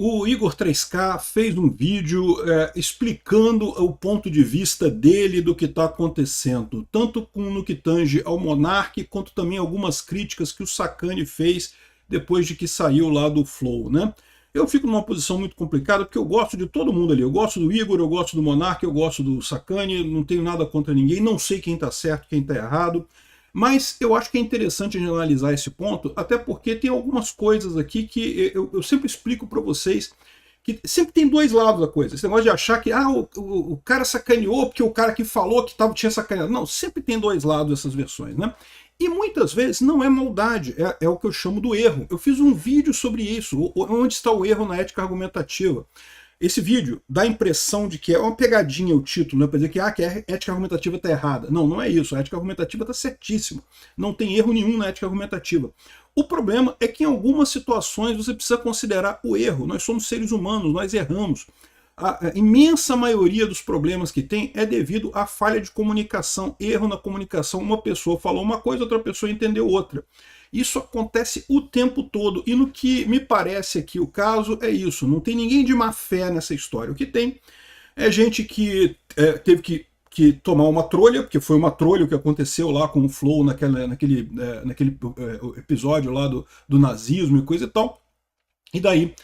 O Igor 3K fez um vídeo explicando o ponto de vista dele do que está acontecendo, tanto no que tange ao Monark, quanto também algumas críticas que o Sacani fez depois de que saiu lá do Flow, né? Eu fico numa posição muito complicada, porque eu gosto de todo mundo ali. Eu gosto do Igor, eu gosto do Monark, eu gosto do Sacani, não tenho nada contra ninguém, não sei quem está certo, quem está errado. Mas eu acho que é interessante a gente analisar esse ponto, até porque tem algumas coisas aqui que eu sempre explico para vocês, que sempre tem dois lados da coisa. Esse negócio de achar que o cara sacaneou porque o cara que falou que tinha sacaneado. Não, sempre tem dois lados essas versões, né? E muitas vezes não é maldade, é o que eu chamo do erro. Eu fiz um vídeo sobre isso, onde está o erro na ética argumentativa. Esse vídeo dá a impressão de que é uma pegadinha o título, né, para dizer que a ética argumentativa está errada. Não, não é isso. A ética argumentativa está certíssima. Não tem erro nenhum na ética argumentativa. O problema é que em algumas situações você precisa considerar o erro. Nós somos seres humanos, nós erramos. A imensa maioria dos problemas que tem é devido à falha de comunicação, erro na comunicação. Uma pessoa falou uma coisa, outra pessoa entendeu outra. Isso acontece o tempo todo, e no que me parece aqui o caso é isso, não tem ninguém de má fé nessa história. O que tem é gente que teve que tomar uma trolha, porque foi uma trolha o que aconteceu lá com o Flow naquele episódio lá do nazismo e coisa e tal, e daí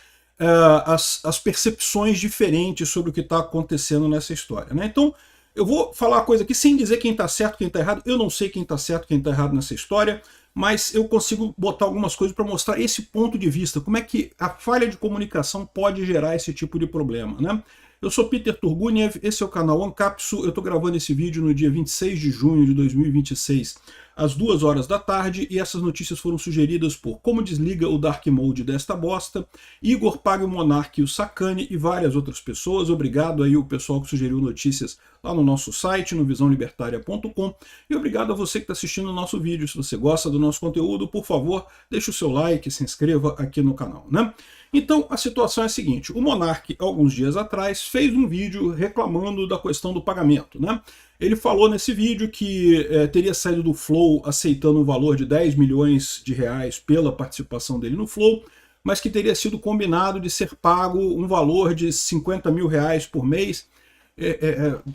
as percepções diferentes sobre o que está acontecendo nessa história, né? Então, eu vou falar uma coisa aqui sem dizer quem está certo, quem está errado. Eu não sei quem está certo, quem está errado nessa história, mas eu consigo botar algumas coisas para mostrar esse ponto de vista, como é que a falha de comunicação pode gerar esse tipo de problema, né? Eu sou Peter Turguniev, esse é o canal Ancapsu, eu estou gravando esse vídeo no dia 26 de junho de 2026, às 2 horas da tarde, e essas notícias foram sugeridas por Como Desliga o Dark Mode Desta Bosta, Igor Paga o Monark e o Sacani e várias outras pessoas. Obrigado aí o pessoal que sugeriu notícias lá no nosso site, no visãolibertaria.com, e obrigado a você que está assistindo o nosso vídeo. Se você gosta do nosso conteúdo, por favor, deixe o seu like, se inscreva aqui no canal, né? Então, a situação é a seguinte, o Monark, alguns dias atrás, fez um vídeo reclamando da questão do pagamento, né? Ele falou nesse vídeo que teria saído do Flow aceitando um valor de 10 milhões de reais pela participação dele no Flow, mas que teria sido combinado de ser pago um valor de 50 mil reais por mês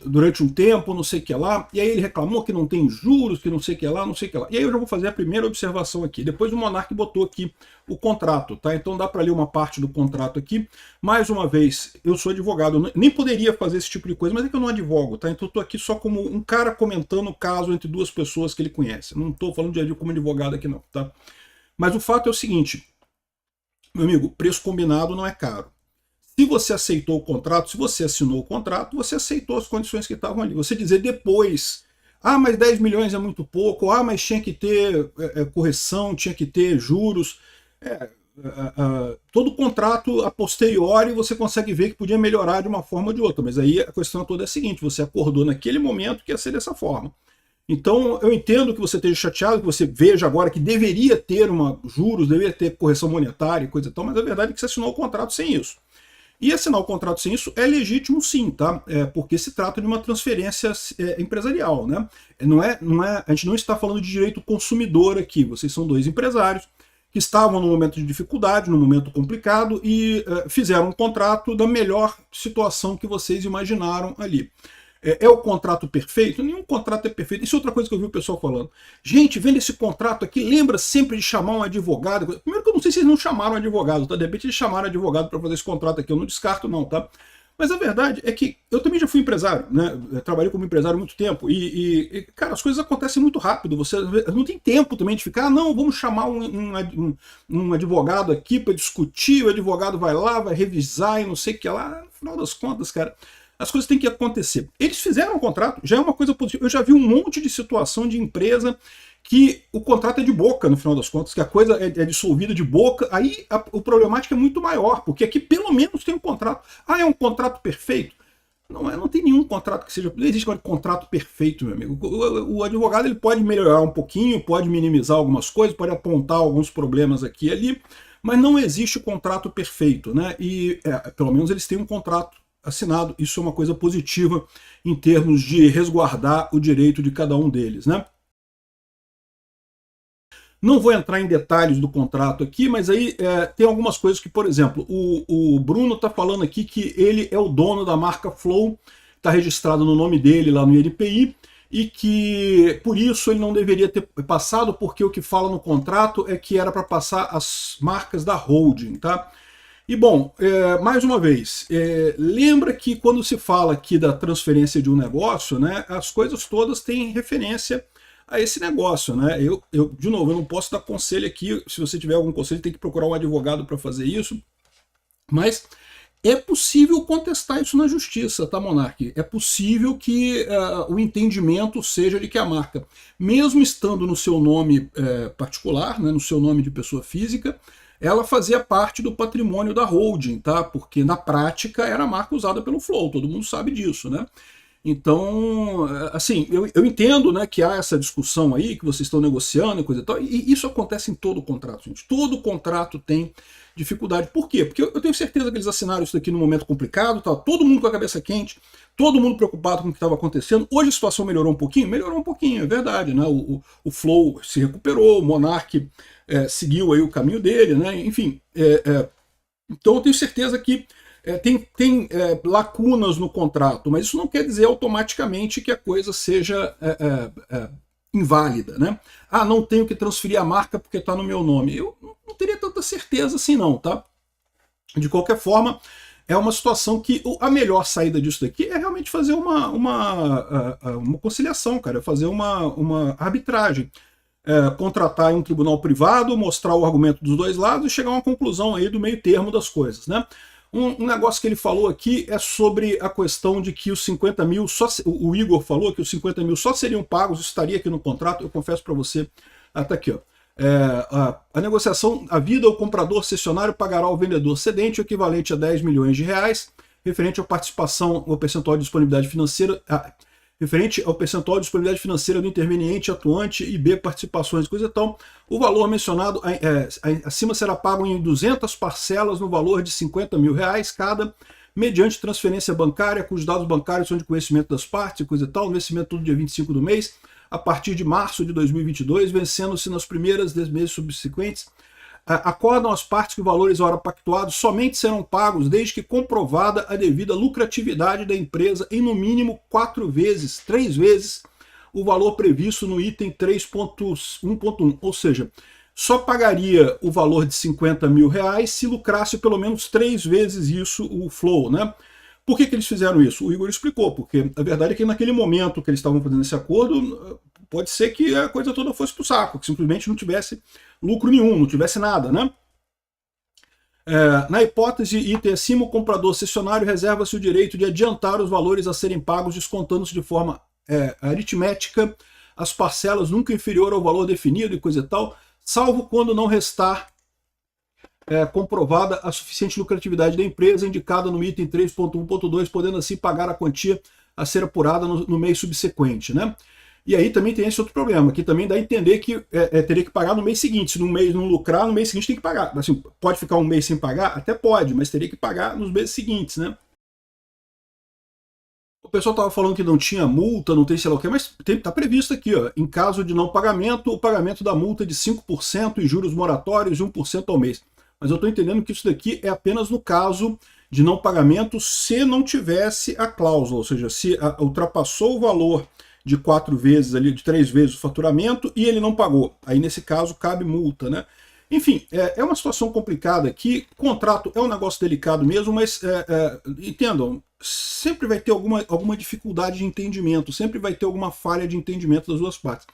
durante um tempo, não sei o que lá, e aí ele reclamou que não tem juros, que não sei o que lá, não sei o que lá. E aí eu já vou fazer a primeira observação aqui. Depois o Monark botou aqui o contrato, tá? Então dá para ler uma parte do contrato aqui. Mais uma vez, eu sou advogado, eu nem poderia fazer esse tipo de coisa, mas é que eu não advogo, tá? Então eu tô aqui só como um cara comentando o caso entre duas pessoas que ele conhece. Não tô falando de como advogado aqui não, tá? Mas o fato é o seguinte, meu amigo, preço combinado não é caro. Se você aceitou o contrato, se você assinou o contrato, você aceitou as condições que estavam ali. Você dizer depois, mas 10 milhões é muito pouco, mas tinha que ter correção, tinha que ter juros. Todo contrato a posteriori você consegue ver que podia melhorar de uma forma ou de outra, mas aí a questão toda é a seguinte, você acordou naquele momento que ia ser dessa forma. Então eu entendo que você esteja chateado, que você veja agora que deveria ter juros, deveria ter correção monetária e coisa e tal, mas a verdade é que você assinou o contrato sem isso. E assinar o contrato sem isso é legítimo sim, tá? Porque se trata de uma transferência empresarial, né? A gente não está falando de direito consumidor aqui, vocês são dois empresários que estavam num momento de dificuldade, num momento complicado, e fizeram um contrato da melhor situação que vocês imaginaram ali. É o contrato perfeito? Nenhum contrato é perfeito. Isso é outra coisa que eu vi o pessoal falando. Gente, vendo esse contrato aqui, lembra sempre de chamar um advogado. Primeiro que eu não sei se eles não chamaram um advogado, tá? De repente eles chamaram um advogado para fazer esse contrato aqui. Eu não descarto não, tá? Mas a verdade é que eu também já fui empresário, né? Eu trabalhei como empresário há muito tempo cara, as coisas acontecem muito rápido. Você não tem tempo também de ficar, não, vamos chamar um advogado aqui para discutir, o advogado vai lá, vai revisar e não sei o que lá. No final das contas, cara, as coisas têm que acontecer. Eles fizeram um contrato, já é uma coisa positiva. Eu já vi um monte de situação de empresa que o contrato é de boca, no final das contas, que a coisa é dissolvida de boca, aí o problemático é muito maior, porque aqui pelo menos tem um contrato. É um contrato perfeito? Não tem nenhum contrato que seja... Não existe contrato perfeito, meu amigo. O advogado ele pode melhorar um pouquinho, pode minimizar algumas coisas, pode apontar alguns problemas aqui e ali, mas não existe contrato perfeito, né? E pelo menos eles têm um contrato assinado, isso é uma coisa positiva em termos de resguardar o direito de cada um deles, né? Não vou entrar em detalhes do contrato aqui, mas aí tem algumas coisas que, por exemplo, o Bruno está falando aqui que ele é o dono da marca Flow, está registrado no nome dele lá no INPI, e que por isso ele não deveria ter passado, porque o que fala no contrato é que era para passar as marcas da holding, tá? E bom, mais uma vez, lembra que quando se fala aqui da transferência de um negócio, né, as coisas todas têm referência a esse negócio, né? De novo, eu não posso dar conselho aqui, se você tiver algum conselho, tem que procurar um advogado para fazer isso, mas é possível contestar isso na justiça, tá, Monark? É possível que o entendimento seja de que a marca, mesmo estando no seu nome particular, né, no seu nome de pessoa física, ela fazia parte do patrimônio da holding, tá? Porque na prática era a marca usada pelo Flow, todo mundo sabe disso, né? Então, assim, eu entendo, né, que há essa discussão aí, que vocês estão negociando e coisa e tal, e isso acontece em todo contrato, gente. Todo contrato tem dificuldade. Por quê? Porque eu tenho certeza que eles assinaram isso daqui num momento complicado, tá? Todo mundo com a cabeça quente, todo mundo preocupado com o que estava acontecendo. Hoje a situação melhorou um pouquinho? Melhorou um pouquinho, é verdade, né? O Flow se recuperou, o Monark seguiu aí o caminho dele, né? Enfim, então eu tenho certeza que tem lacunas no contrato, mas isso não quer dizer automaticamente que a coisa seja inválida, né? Ah, não tenho que transferir a marca porque está no meu nome. Eu não teria tanta certeza assim não, tá? De qualquer forma, é uma situação que a melhor saída disso daqui é realmente fazer uma conciliação, cara, fazer uma arbitragem. Contratar um tribunal privado, mostrar o argumento dos dois lados e chegar a uma conclusão aí do meio termo das coisas, né? Um negócio que ele falou aqui é sobre a questão de que os 50 mil, o Igor falou que os 50 mil só seriam pagos, isso estaria aqui no contrato, eu confesso para você, tá aqui, ó. A negociação, a vida, o comprador cessionário pagará ao vendedor cedente o equivalente a 10 milhões de reais, referente à participação, ao percentual de disponibilidade financeira, referente ao percentual de disponibilidade financeira do interveniente, atuante e B, participações, coisa e tal. O valor mencionado acima será pago em 200 parcelas no valor de 50 mil reais cada, mediante transferência bancária, cujos dados bancários são de conhecimento das partes, coisa e tal, o vencimento todo dia 25 do mês, a partir de março de 2022, vencendo-se nas primeiras dos meses subsequentes. Acordam as partes que os valores ora pactuados somente serão pagos desde que comprovada a devida lucratividade da empresa em no mínimo 3 vezes o valor previsto no item 3.1.1, ou seja, só pagaria o valor de 50 mil reais se lucrasse pelo menos 3 vezes isso o Flow, né? Por que eles fizeram isso? O Igor explicou, porque a verdade é que naquele momento que eles estavam fazendo esse acordo, pode ser que a coisa toda fosse pro saco, que simplesmente não tivesse lucro nenhum, não tivesse nada, né? Na hipótese item acima, o comprador cessionário reserva-se o direito de adiantar os valores a serem pagos, descontando-se de forma aritmética as parcelas nunca inferior ao valor definido e coisa e tal, salvo quando não restar comprovada a suficiente lucratividade da empresa, indicada no item 3.1.2, podendo assim pagar a quantia a ser apurada no mês subsequente, né? E aí também tem esse outro problema, que também dá a entender que teria que pagar no mês seguinte. Se no mês não lucrar, no mês seguinte tem que pagar. Assim, pode ficar um mês sem pagar? Até pode, mas teria que pagar nos meses seguintes, né? O pessoal estava falando que não tinha multa, não tem sei lá o que, mas está previsto aqui, ó, em caso de não pagamento, o pagamento da multa é de 5% e juros moratórios de 1% ao mês. Mas eu estou entendendo que isso daqui é apenas no caso de não pagamento se não tivesse a cláusula, ou seja, se ultrapassou o valor de 4 vezes ali, de 3 vezes o faturamento e ele não pagou. Aí nesse caso cabe multa, né? Enfim, é uma situação complicada aqui. Contrato é um negócio delicado mesmo, mas entendam, sempre vai ter alguma dificuldade de entendimento, sempre vai ter alguma falha de entendimento das duas partes.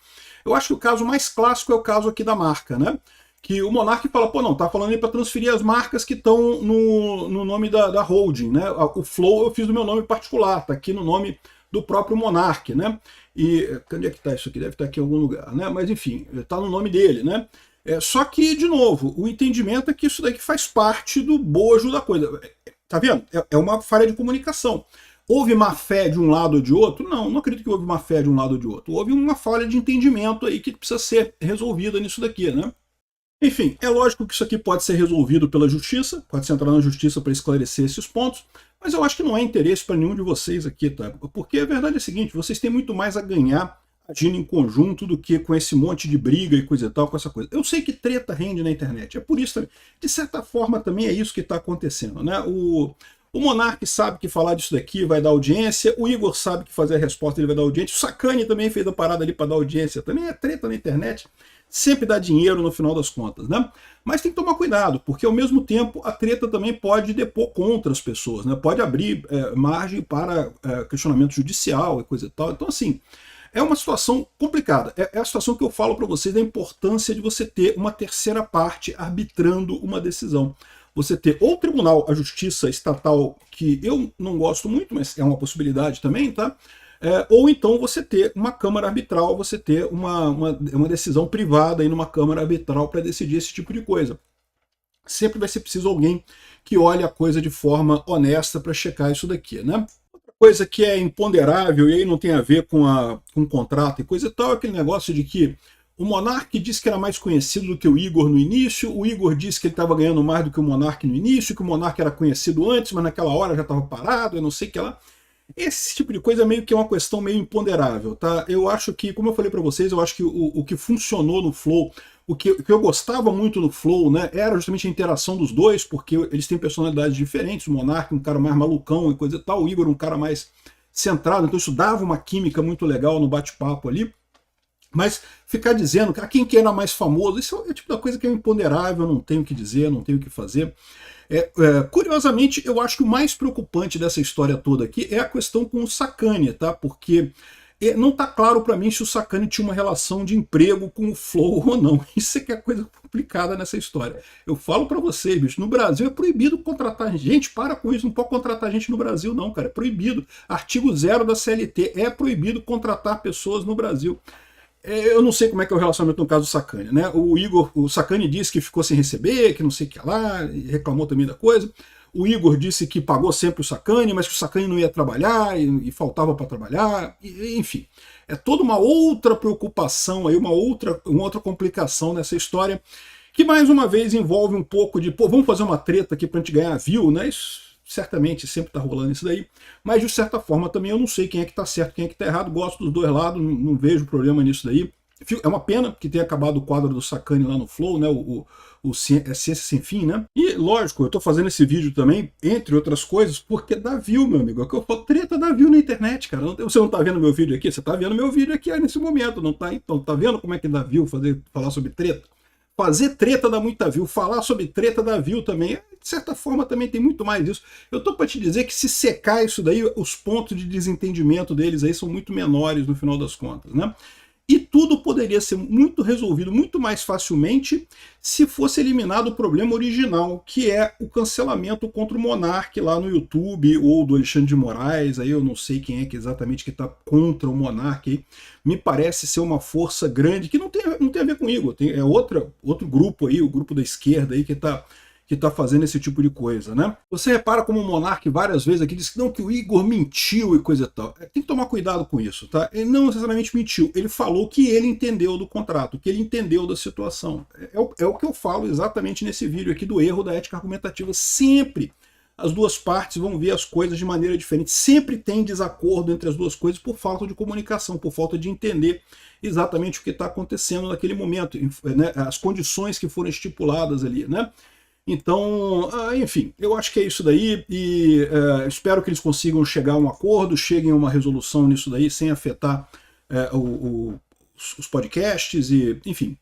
Eu acho que o caso mais clássico é o caso aqui da marca, né? Que o Monark fala, pô, não, tá falando aí para transferir as marcas que estão no nome da holding, né? O Flow eu fiz do meu nome particular, tá aqui no nome do próprio Monark, né? E onde é que tá isso aqui? Deve estar aqui em algum lugar, né? Mas enfim, tá no nome dele, né? Só que, de novo, o entendimento é que isso daqui faz parte do bojo da coisa. Tá vendo? É uma falha de comunicação. Houve má fé de um lado ou de outro? Não, não acredito que houve má fé de um lado ou de outro. Houve uma falha de entendimento aí que precisa ser resolvida nisso daqui, né? Enfim, é lógico que isso aqui pode ser resolvido pela justiça, pode ser entrar na justiça para esclarecer esses pontos, mas eu acho que não é interesse para nenhum de vocês aqui, tá? Porque a verdade é a seguinte, vocês têm muito mais a ganhar agindo em conjunto do que com esse monte de briga e coisa e tal, com essa coisa. Eu sei que treta rende na internet, é por isso também. De certa forma também é isso que está acontecendo, né? O Monark sabe que falar disso daqui vai dar audiência, o Igor sabe que fazer a resposta ele vai dar audiência, o Sacani também fez a parada ali para dar audiência, também é treta na internet, sempre dá dinheiro no final das contas, né? Mas tem que tomar cuidado, porque ao mesmo tempo a treta também pode depor contra as pessoas, né? Pode abrir margem para questionamento judicial e coisa e tal. Então, assim, é uma situação complicada. É a situação que eu falo para vocês da importância de você ter uma terceira parte arbitrando uma decisão. Você ter ou o tribunal, a justiça estatal, que eu não gosto muito, mas é uma possibilidade também, tá? Ou então você ter uma câmara arbitral, você ter uma decisão privada aí numa câmara arbitral para decidir esse tipo de coisa. Sempre vai ser preciso alguém que olhe a coisa de forma honesta para checar isso daqui, né? Outra coisa que é imponderável, e aí não tem a ver com o contrato e coisa e tal, é aquele negócio de que o Monark disse que era mais conhecido do que o Igor no início, o Igor disse que ele estava ganhando mais do que o Monark no início, que o Monark era conhecido antes, mas naquela hora já estava parado, eu não sei o que lá. Esse tipo de coisa meio que é uma questão meio imponderável, tá? Eu acho que, como eu falei para vocês, eu acho que o que funcionou no Flow, o que eu gostava muito no Flow, né, era justamente a interação dos dois, porque eles têm personalidades diferentes, o Monark um cara mais malucão e coisa e tal, o Igor um cara mais centrado, então isso dava uma química muito legal no bate-papo ali. Mas ficar dizendo quem que era mais famoso, isso é o tipo da coisa que é imponderável, não tenho o que dizer, não tenho o que fazer. Curiosamente, eu acho que o mais preocupante dessa história toda aqui é a questão com o Sacani, tá? Porque não está claro para mim se o Sacani tinha uma relação de emprego com o Flow ou não. Isso é que é a coisa complicada nessa história. Eu falo para vocês, bicho, no Brasil é proibido contratar gente, para com isso, não pode contratar gente no Brasil não, cara, é proibido. Artigo 0 da CLT, é proibido contratar pessoas no Brasil. Eu não sei como é que é o relacionamento no caso do Sacani, né? O Sacani disse que ficou sem receber, que não sei o que lá, reclamou também da coisa. O Igor disse que pagou sempre o Sacani, mas que o Sacani não ia trabalhar e faltava para trabalhar, enfim. É toda uma outra preocupação aí, uma outra complicação nessa história, que mais uma vez envolve um pouco de, pô, vamos fazer uma treta aqui pra gente ganhar view, né? Isso certamente sempre tá rolando isso daí, mas de certa forma também eu não sei quem é que tá certo, quem é que tá errado, gosto dos dois lados, não vejo problema nisso daí. É uma pena que tenha acabado o quadro do Sacani lá no Flow, né, Ciência Sem Fim, né? E lógico, eu tô fazendo esse vídeo também, entre outras coisas, porque dá view, meu amigo. É o que eu falo, treta dá view na internet, cara. Você não tá vendo meu vídeo aqui? Você tá vendo meu vídeo aqui nesse momento, não tá? Então, tá vendo como é que dá view falar sobre treta? Fazer treta dá muita view, falar sobre treta dá view também, de certa forma também tem muito mais disso. Eu tô para te dizer que se secar isso daí, os pontos de desentendimento deles aí são muito menores no final das contas, né? E tudo poderia ser muito resolvido muito mais facilmente se fosse eliminado o problema original, que é o cancelamento contra o Monark lá no YouTube, ou do Alexandre de Moraes, aí eu não sei quem é que exatamente que está contra o Monark, aí. Me parece ser uma força grande, que não tem a ver com o Igor, é outro grupo aí, o grupo da esquerda aí que está fazendo esse tipo de coisa, né? Você repara como o Monark várias vezes aqui diz que não, que o Igor mentiu e coisa e tal. Tem que tomar cuidado com isso, tá? Ele não necessariamente mentiu, ele falou que ele entendeu do contrato, que ele entendeu da situação. É o que eu falo exatamente nesse vídeo aqui do erro da ética argumentativa. Sempre as duas partes vão ver as coisas de maneira diferente. Sempre tem desacordo entre as duas coisas por falta de comunicação, por falta de entender exatamente o que está acontecendo naquele momento, né? As condições que foram estipuladas ali, né? Então, enfim, eu acho que é isso daí e espero que eles consigam chegar a um acordo, cheguem a uma resolução nisso daí, sem afetar os podcasts e, enfim,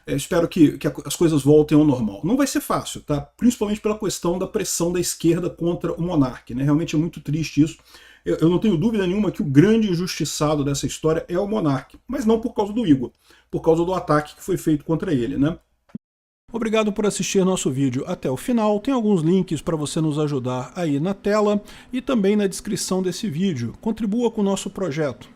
espero que as coisas voltem ao normal. Não vai ser fácil, tá? Principalmente pela questão da pressão da esquerda contra o Monark, né? Realmente é muito triste isso. Eu não tenho dúvida nenhuma que o grande injustiçado dessa história é o Monark, mas não por causa do Igor, por causa do ataque que foi feito contra ele, né? Obrigado por assistir nosso vídeo até o final, tem alguns links para você nos ajudar aí na tela e também na descrição desse vídeo. Contribua com o nosso projeto.